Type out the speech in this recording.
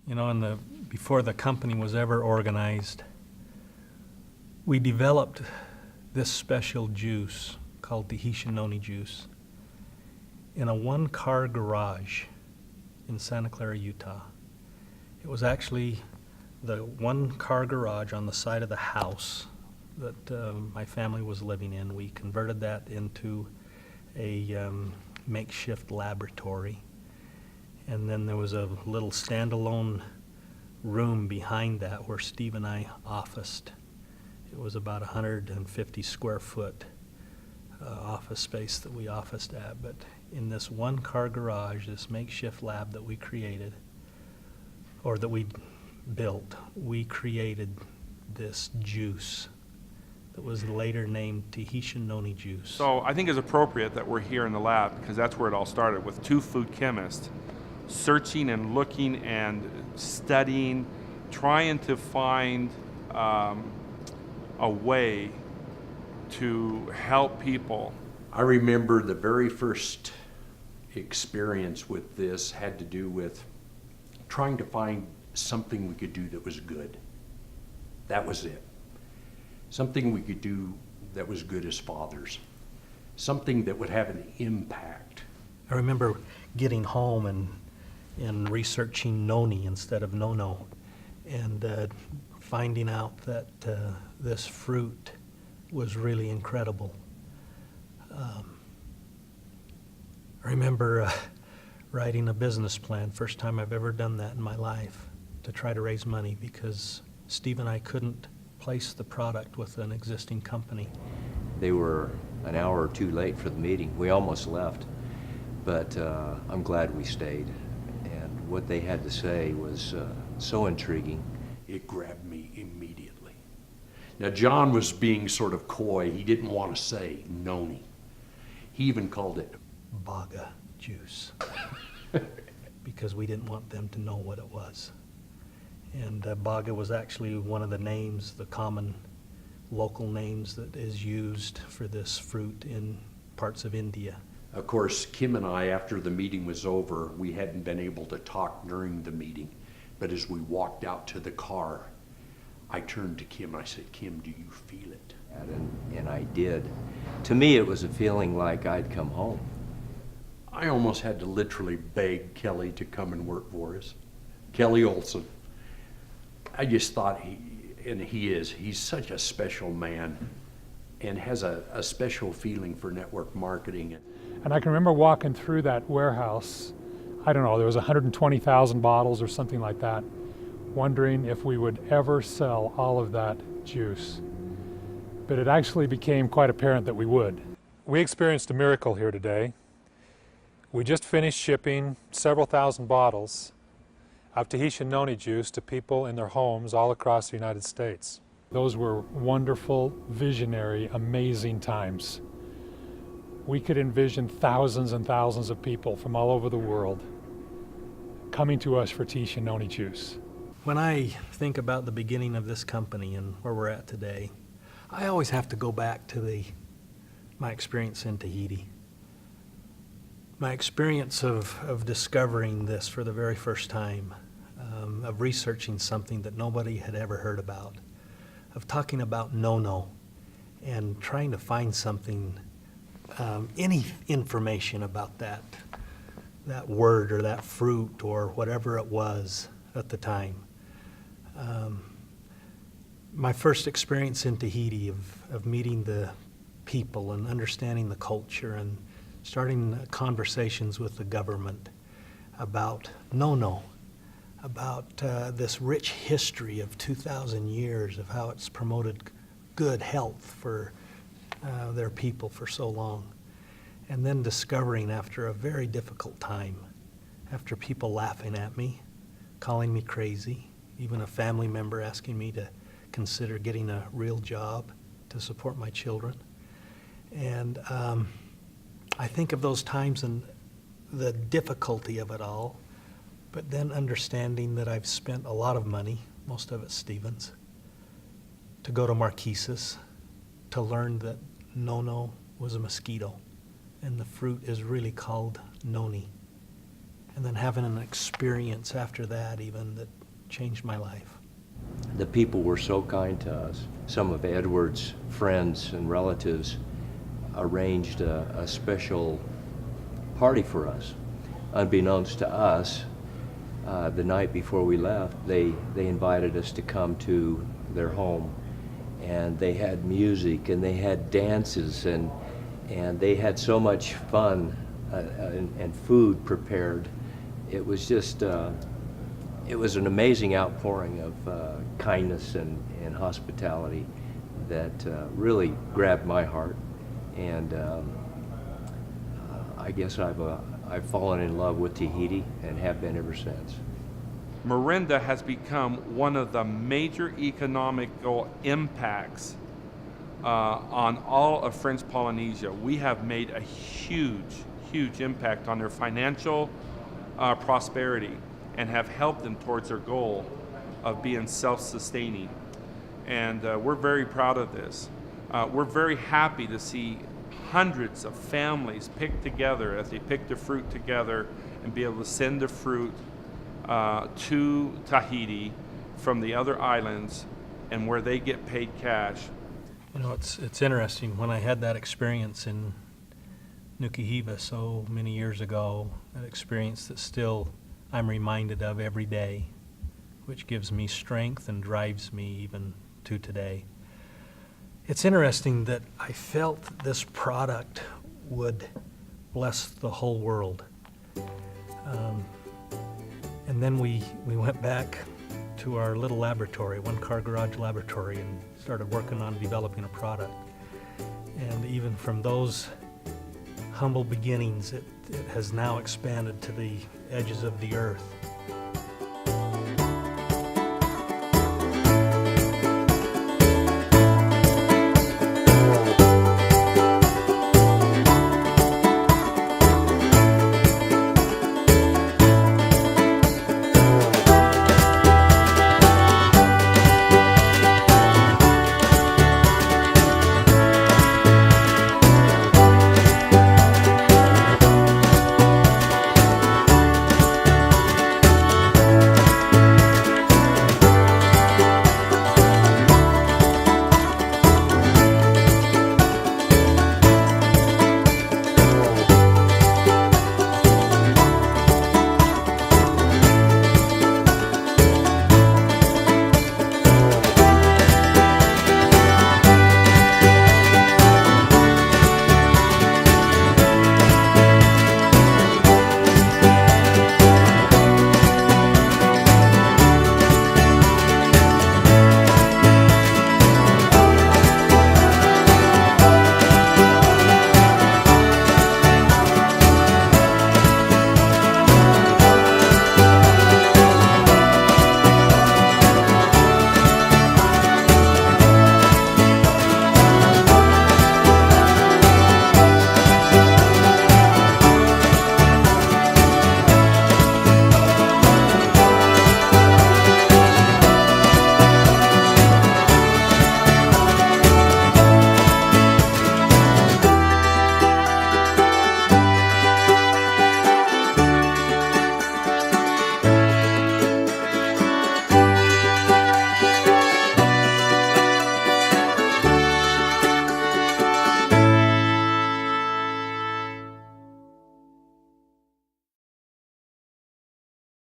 You know, before the company was ever organized, we developed this special juice called Tahitian noni juice in a one-car garage in Santa Clara, Utah. It was actually the one-car garage on the side of the house that my family was living in. We converted that into a makeshift laboratory. And then there was a little standalone room behind that where Steve and I officed. It was about 150 square foot office space that we officed at. But in this one-car garage, this makeshift lab that we created, or that we built, we created this juice that was later named Tahitian noni juice. So I think it's appropriate that we're here in the lab because that's where it all started, with two food chemists searching and looking and studying, trying to find a way to help people. I remember the very first experience with this had to do with trying to find something we could do that was good. That was it. Something we could do that was good as fathers. Something that would have an impact. I remember getting home and researching noni instead of no-no, and finding out that this fruit was really incredible. I remember writing a business plan, first time I've ever done that in my life, to try to raise money because Steve and I couldn't place the product with an existing company. They were an hour or two late for the meeting. We almost left, but I'm glad we stayed. And what they had to say was so intriguing. It grabbed me immediately. Now, John was being sort of coy. He didn't want to say noni. He even called it Baga juice because we didn't want them to know what it was. And Baga was actually one of the names, the common local names that is used for this fruit in parts of India. Of course, Kim and I, after the meeting was over, we hadn't been able to talk during the meeting, but as we walked out to the car, I turned to Kim and I said, "Kim, do you feel it?" And I did. To me, it was a feeling like I'd come home. I almost had to literally beg Kelly to come and work for us. Kelly Olson. I just thought he's such a special man and has a special feeling for network marketing. And I can remember walking through that warehouse, I don't know, there was 120,000 bottles or something like that, wondering if we would ever sell all of that juice. But it actually became quite apparent that we would. We experienced a miracle here today. We just finished shipping several thousand bottles of Tahitian noni juice to people in their homes all across the United States. Those were wonderful, visionary, amazing times. We could envision thousands and thousands of people from all over the world coming to us for Tahitian noni juice. When I think about the beginning of this company and where we're at today, I always have to go back to my experience in Tahiti. My experience of discovering this for the very first time, of researching something that nobody had ever heard about, of talking about no-no and trying to find something, any information about that word or that fruit or whatever it was at the time. My first experience in Tahiti of meeting the people and understanding the culture and starting conversations with the government about no-no, about this rich history of 2,000 years of how it's promoted good health for their people for so long. And then discovering after a very difficult time, after people laughing at me, calling me crazy, even a family member asking me to consider getting a real job to support my children. And I think of those times and the difficulty of it all, but then understanding that I've spent a lot of money, most of it Stevens, to go to Marquesas to learn that no-no was a mosquito, and the fruit is really called noni. and then having an experience after that even that changed my life. The people were so kind to us. Some of Edward's friends and relatives arranged a special party for us. Unbeknownst to us, the night before we left, they invited us to come to their home, and they had music and they had dances and they had so much fun and food prepared. It was just it was an amazing outpouring of kindness and hospitality that really grabbed my heart, and I guess I've fallen in love with Tahiti and have been ever since. Morinda has become one of the major economical impacts on all of French Polynesia. We have made a huge impact on their financial prosperity and have helped them towards their goal of being self-sustaining. And we're very proud of this. We're very happy to see hundreds of families pick together as they pick the fruit together and be able to send the fruit to Tahiti from the other islands, and where they get paid cash. You know, it's interesting. When I had that experience in Nukuhiva so many years ago, an experience that still I'm reminded of every day, which gives me strength and drives me even to today. It's interesting that I felt this product would bless the whole world. And then we went back to our little laboratory, one-car garage laboratory, and started working on developing a product. And even from those humble beginnings, it has now expanded to the edges of the earth.